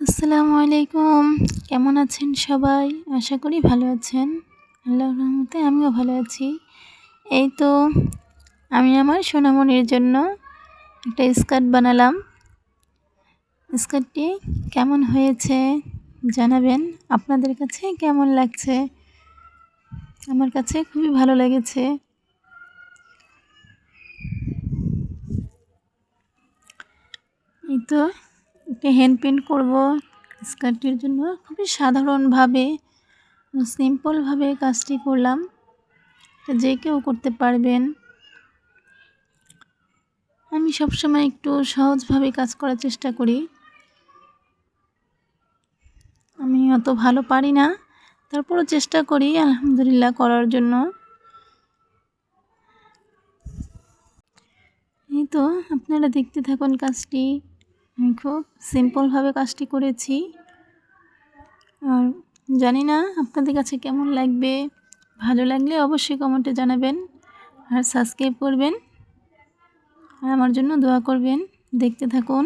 আসসালামু আলাইকুম। কেমন আছেন সবাই? আশা করি ভালো আছেন। আল্লাহর রহমতে আমিও ভালো আছি। এই তো আমি আমার সোনামণির জন্য একটা স্কার্ট বানালাম। স্কার্টটি কেমন হয়েছে জানাবেন। আপনাদের কাছে কেমন লাগছে? আমার কাছে খুবই ভালো লেগেছে। এই তো একটা হ্যান্ড প্রিন্ট করব স্কার্টটির জন্য। খুবই সাধারণভাবে সিম্পলভাবে কাজটি করলাম। যে কেউ করতে পারবেন। আমি সবসময় একটু সহজভাবে কাজ করার চেষ্টা করি। আমি অত ভালো পারি না, তারপরও চেষ্টা করি আলহামদুলিল্লাহ করার জন্য। এই তো আপনারা দেখতে থাকুন কাজটি। আমি খুব সিম্পলভাবে কাজটি করেছি। আর জানি না আপনাদের কাছে কেমন লাগবে। ভালো লাগলে অবশ্যই কমেন্টে জানাবেন আর সাবস্ক্রাইব করবেন আর আমার জন্য দোয়া করবেন। দেখতে থাকুন।